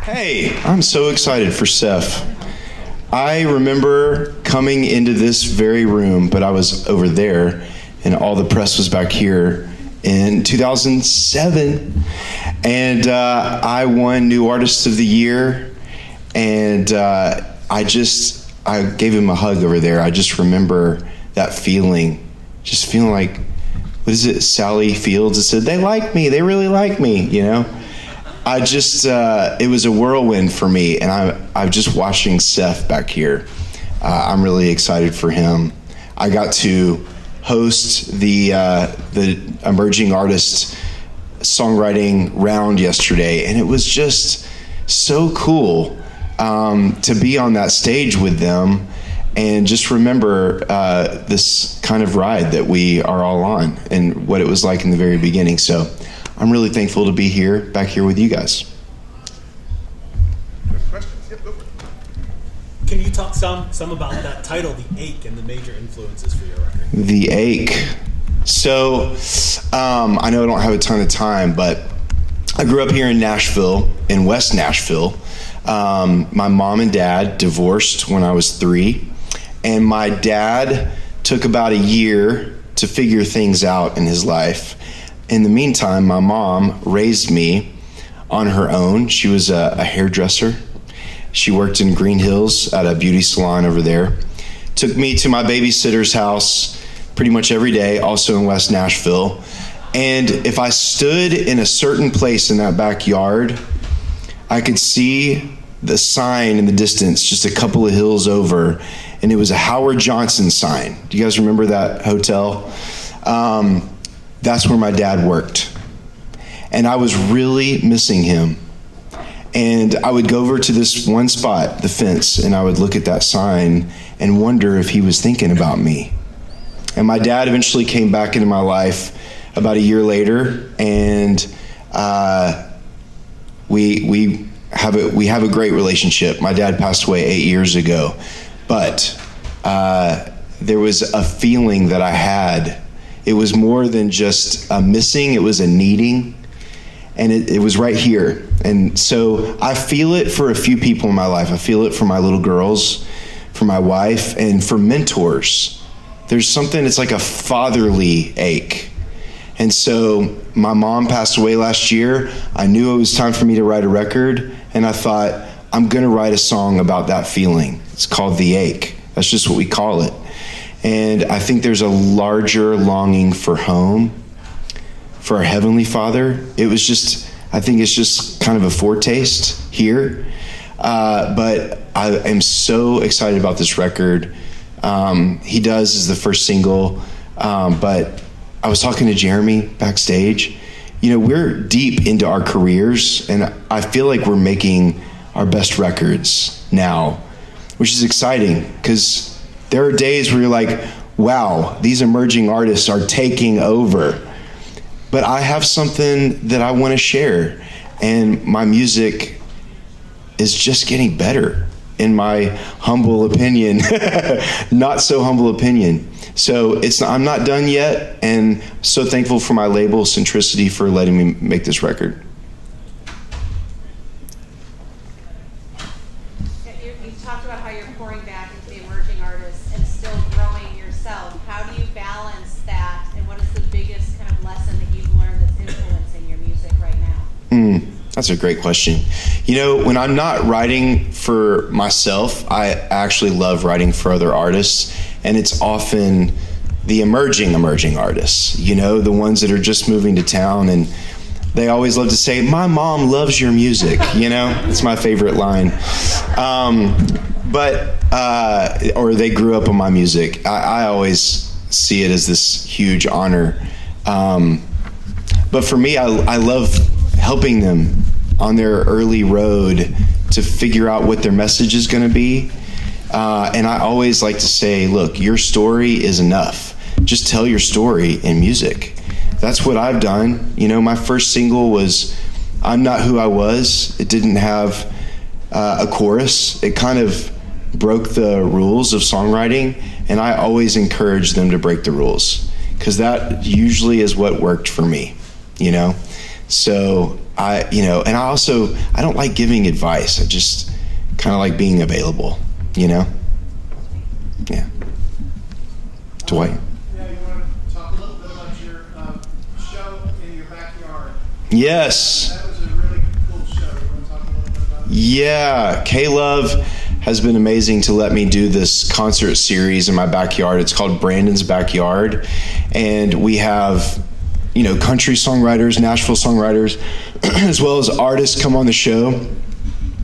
Hey, I'm so excited for Seth. I remember coming into this very room, but I was over there, and all the press was back here in 2007. And I won New Artist of the Year, and I gave him a hug over there. I just remember that feeling, just feeling like, what is it, Sally Fields that said, they like me, they really like me, you know? It was a whirlwind for me, and I'm just watching Seth back here. I'm really excited for him. I got to host the emerging artist songwriting round yesterday, and it was just so cool to be on that stage with them and just remember this kind of ride that we are all on and what it was like in the very beginning. So I'm really thankful to be here, back here with you guys. Questions? Yep, go for it. Can you talk some about that title, The Ache, and the major influences for your record? The Ache. So I know I don't have a ton of time, but I grew up here in Nashville, in West Nashville. My mom and dad divorced when I was 3, and my dad took about a year to figure things out in his life. In the meantime, my mom raised me on her own. She was a hairdresser. She worked in Green Hills at a beauty salon over there. Took me to my babysitter's house pretty much every day, also in West Nashville. And if I stood in a certain place in that backyard, I could see the sign in the distance, just a couple of hills over, and it was a Howard Johnson sign. Do you guys remember that hotel? That's where my dad worked. And I was really missing him. And I would go over to this one spot, the fence, and I would look at that sign and wonder if he was thinking about me. And my dad eventually came back into my life about a year later, and we have a great relationship. My dad passed away 8 years ago, but there was a feeling that I had. It was more than just a missing, it was a needing, and it was right here. And so I feel it for a few people in my life. I feel it for my little girls, for my wife, and for mentors. There's something, it's like a fatherly ache. And so my mom passed away last year. I knew it was time for me to write a record, and I thought, I'm gonna write a song about that feeling. It's called The Ache. That's just what we call it. And I think there's a larger longing for home, for our Heavenly Father. I think it's just kind of a foretaste here. But I am so excited about this record. He Does is the first single, but I was talking to Jeremy backstage. You know, we're deep into our careers, and I feel like we're making our best records now, which is exciting, because there are days where you're like, wow, these emerging artists are taking over. But I have something that I want to share, and my music is just getting better, in my humble opinion, not so humble opinion. So I'm not done yet, and so thankful for my label, Centricity, for letting me make this record. You talked about how you're pouring back into the emerging artists and still growing yourself. How do you balance that, and what is the biggest kind of lesson that you've learned that's influencing your music right now? That's a great question. You know, when I'm not writing for myself, I actually love writing for other artists, and it's often the emerging artists, you know, the ones that are just moving to town, and they always love to say, my mom loves your music, you know? It's my favorite line. Or they grew up on my music. I always see it as this huge honor. But for me, I love helping them on their early road to figure out what their message is going to be. And I always like to say, look, your story is enough. Just tell your story in music. That's what I've done. You know, my first single was I'm Not Who I Was. It didn't have a chorus. It kind of broke the rules of songwriting, and I always encourage them to break the rules, because that usually is what worked for me, you know? So and I don't like giving advice. I just kind of like being available, Yeah. Dwight? Yeah, you want to talk a little bit about your show in your backyard? Yes. That was a really cool show. You want to talk a little bit about it? Yeah, K-Love has been amazing to let me do this concert series in my backyard. It's called Brandon's Backyard, and we have country songwriters, Nashville songwriters, as well as artists come on the show.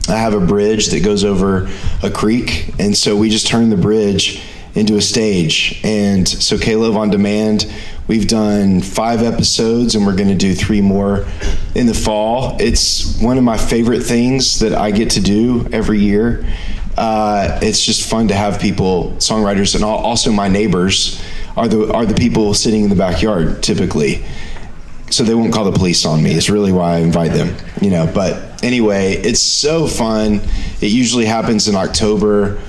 I have a bridge that goes over a creek, and so we just turn the bridge into a stage. And so K-Love On Demand, we've done 5 episodes, and we're going to do 3 more in the fall. It's one of my favorite things that I get to do every year. It's just fun to have people, songwriters, and also my neighbors are the people sitting in the backyard typically. So they won't call the police on me. It's really why I invite them, But anyway, it's so fun. It usually happens in October.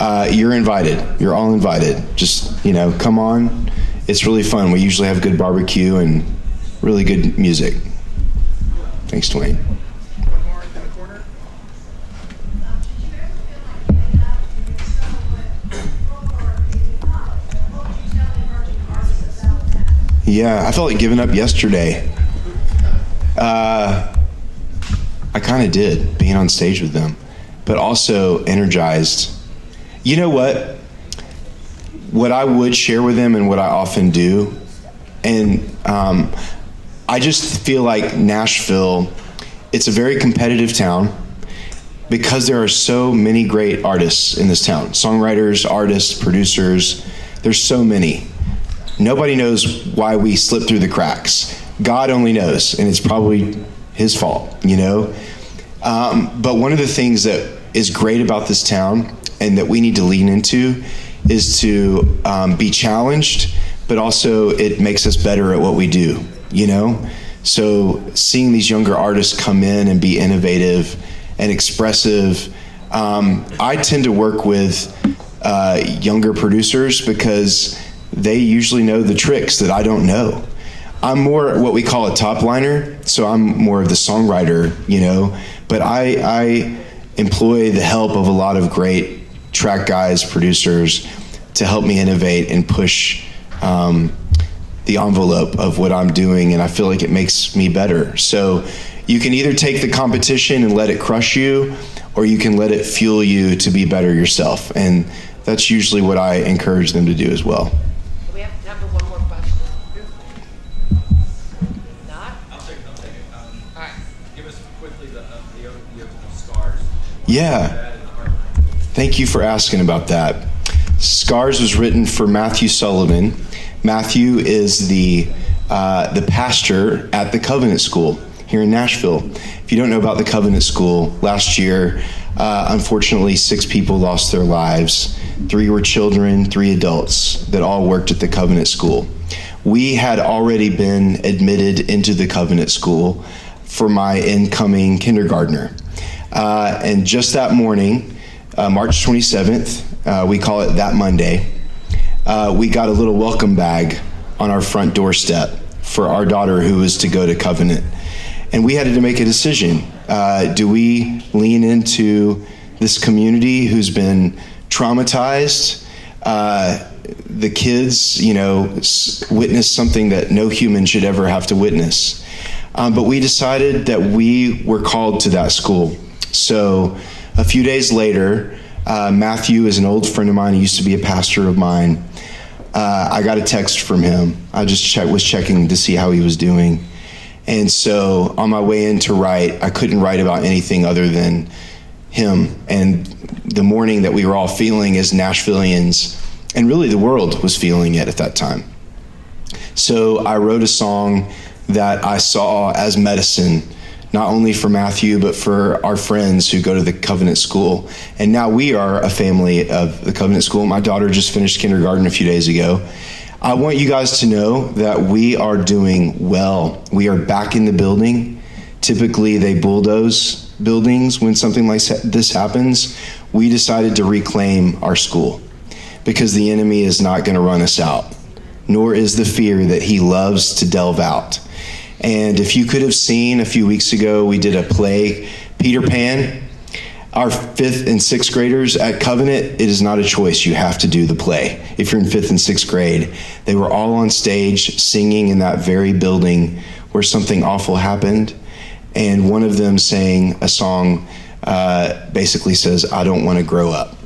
You're invited. You're all invited. Just, come on. It's really fun. We usually have good barbecue and really good music. Thanks, Dwayne. One more in the corner. Yeah, I felt like giving up yesterday. I kind of did, being on stage with them, but also energized. You know what? What I would share with them and what I often do, and I just feel like Nashville, it's a very competitive town because there are so many great artists in this town. Songwriters, artists, producers, there's so many. Nobody knows why we slip through the cracks. God only knows, and it's probably his fault, But one of the things that is great about this town and that we need to lean into is to be challenged, but also it makes us better at what we do, So seeing these younger artists come in and be innovative and expressive, I tend to work with younger producers because they usually know the tricks that I don't know. I'm more what we call a top liner, so I'm more of the songwriter, but I employ the help of a lot of great track guys, producers, to help me innovate and push the envelope of what I'm doing, and I feel like it makes me better. So you can either take the competition and let it crush you, or you can let it fuel you to be better yourself, and that's usually what I encourage them to do as well. We have time for one more question. Not? I'll take it. All right. Give us quickly the overview of Scars. Yeah. Thank you for asking about that. Scars was written for Matthew Sullivan. Matthew is the pastor at the Covenant School here in Nashville. If you don't know about the Covenant School, last year, unfortunately, 6 people lost their lives. 3 were children, 3 adults that all worked at the Covenant School. We had already been admitted into the Covenant School for my incoming kindergartner. And just that morning, March 27th, we call it that Monday, we got a little welcome bag on our front doorstep for our daughter who was to go to Covenant. And we had to make a decision. Do we lean into this community who's been traumatized? The kids, witnessed something that no human should ever have to witness. But we decided that we were called to that school. So a few days later, Matthew is an old friend of mine. He used to be a pastor of mine. I got a text from him. I just was checking to see how he was doing. And so on my way in to write, I couldn't write about anything other than him and the mourning that we were all feeling as Nashvillians, and really the world was feeling it at that time. So I wrote a song that I saw as medicine, not only for Matthew, but for our friends who go to the Covenant School. And now we are a family of the Covenant School. My daughter just finished kindergarten a few days ago. I want you guys to know that we are doing well. We are back in the building. Typically, they bulldoze buildings when something like this happens. We decided to reclaim our school because the enemy is not going to run us out, nor is the fear that he loves to delve out. And if you could have seen a few weeks ago, we did a play, Peter Pan. Our 5th and 6th graders at Covenant, it is not a choice. You have to do the play. If you're in 5th and 6th grade, they were all on stage singing in that very building where something awful happened. And one of them sang a song basically says, "I don't want to grow up."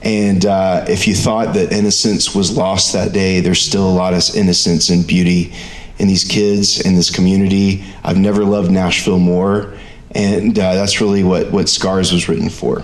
And if you thought that innocence was lost that day, there's still a lot of innocence and beauty in these kids, in this community. I've never loved Nashville more. And that's really what Scars was written for.